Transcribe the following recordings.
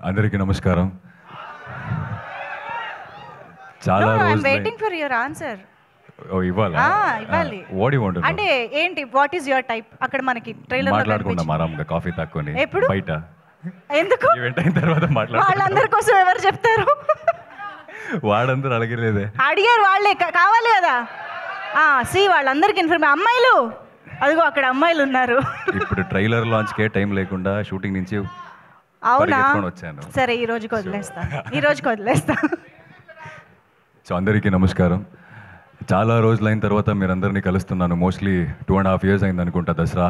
అందరికీ నమస్కారం. చాలా ఐఎమ్ రోజులు వెయిటింగ్ ఫర్ యువర్ ఆన్సర్. ఇవ్వాలా? ఇవ్వాలి. What you want? అంటే ఏంటి, వాట్ ఈస్ యువర్ టైప్? అక్కడ మనకి ట్రైలర్ మాట్లాడుకుందాం ఆరాంగా కాఫీ తాక్కొని ఎప్పుడు? బయట. ఎందుకు? ఈవెంట్ అయిన తర్వాత మాట్లాడుకుందాం. వాళ్ళందరి కోసం ఎవరు చెప్తారు? వాడందరూ అడగలేదే. అడిగారు వాళ్ళే, కావాలి కదా. వాళ్ళందరికి ఇన్ఫర్మేషన్. అమ్మాయిలు అదిగో అక్కడ అమ్మాయిలు ఉన్నారు. ఇప్పుడు ట్రైలర్ లాంచ్కే టైం లేకుండా షూటింగ్ నుంచి అవునా? వచ్చాను. సరే ఈ రోజుకి వదిలేస్తా. సో అందరికీ నమస్కారం. చాలా రోజులైన తర్వాత మీరు అందరినీ కలుస్తున్నాను. మోస్ట్లీ 2.5 years అయింది అనుకుంటా దసరా.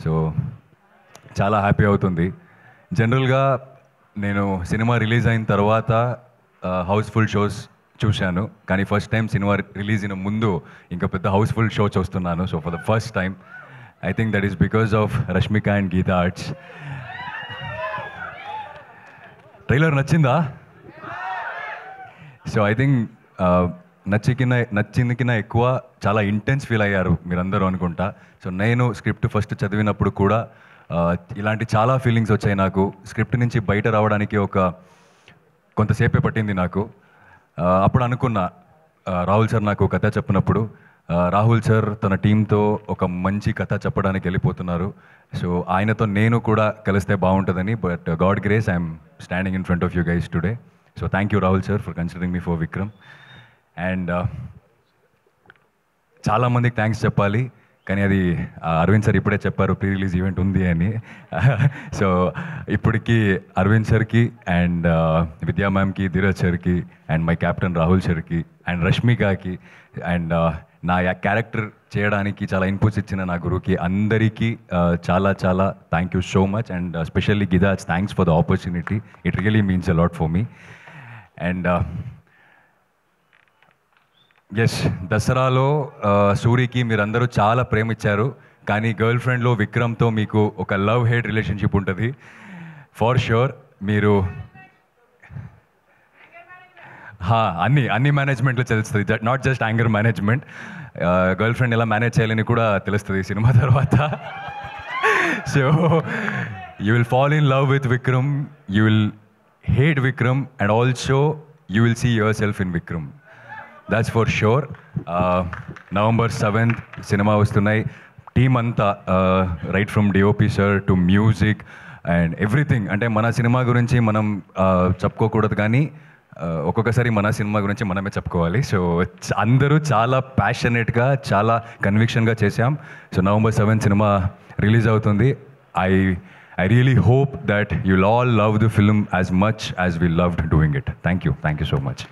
సో చాలా హ్యాపీ అవుతుంది. జనరల్గా నేను సినిమా రిలీజ్ అయిన తర్వాత హౌస్ఫుల్ షోస్ చూశాను, కానీ ఫస్ట్ టైం సినిమా రిలీజ్ అయిన ముందు ఇంకా పెద్ద హౌస్ఫుల్ షో చూస్తున్నాను. So for the first time I think that is because of Rashmika and Geetha Arts. Trailer నచ్చిందా? సో ఐ థింక్ నచ్చింది కన్నా ఎక్కువ చాలా ఇంటెన్స్ ఫీల్ అయ్యారు మీరందరూ అనుకుంటా. సో నేను స్క్రిప్ట్ ఫస్ట్ చదివినప్పుడు కూడా ఇలాంటి చాలా ఫీలింగ్స్ వచ్చాయి నాకు. స్క్రిప్ట్ నుంచి బయట రావడానికి కొంతసేపే పట్టింది నాకు. అప్పుడు అనుకున్నా, రాహుల్ సార్ నాకు కథ చెప్పినప్పుడు, రాహుల్ సార్ తన టీంతో ఒక మంచి కథ చెప్పడానికి వెళ్ళిపోతున్నారు. సో ఆయనతో నేను కూడా కలిస్తే బాగుంటుందని. But God grace I'm standing in front of you guys today. So thank you Rahul sir for considering me for Vikram. And చాలామందికి థ్యాంక్స్ చెప్పాలి, కానీ అది అరవింద్ సార్ ఇప్పుడే చెప్పారు ప్రీ రిలీజ్ ఈవెంట్ ఉంది అని. సో ఇప్పటికీ అరవింద్ సార్కి అండ్ విద్యా మ్యామ్కి, ధీరజ్ సార్కి అండ్ మై కెప్టెన్ రాహుల్ సార్కి అండ్ రష్మికకి అండ్ నా క్యారెక్టర్ చేయడానికి చాలా ఇన్పుట్స్ ఇచ్చిన నా గురువుకి అందరికీ చాలా చాలా thank you so much. And specially గిదా, thanks for the opportunity. It really means a lot for me. And yes, దసరాలో సూరికి మీరందరూ చాలా ప్రేమ ఇచ్చారు, కానీ గర్ల్ ఫ్రెండ్లో విక్రమ్తో మీకు ఒక లవ్ హేట్ రిలేషన్షిప్ ఉంటుంది ఫార్ ష్యూర్. మీరు అన్ని మేనేజ్మెంట్లో తెలుస్తుంది, not just anger management. Girlfriend ఎలా మేనేజ్ చేయాలని కూడా తెలుస్తుంది సినిమా తర్వాత. So you will fall in love with Vikram, you will hate Vikram, and also you will see yourself in Vikram. That's for sure. November 7th cinema వస్తున్నాయి. Team అంతా right from DOP sir to music and everything. అంటే మన cinema గురించి మనం చెప్పుకోకూడదు, కానీ ఒక్కొక్కసారి మన cinema గురించి మనమే చెప్పుకోవాలి. సో అందరూ చాలా ప్యాషనేట్గా, చాలా కన్విక్షన్గా చేశాం. So November 7th cinema release అవుతుంది. I really hope that you'll all love the film as much as we loved doing it. Thank you so much.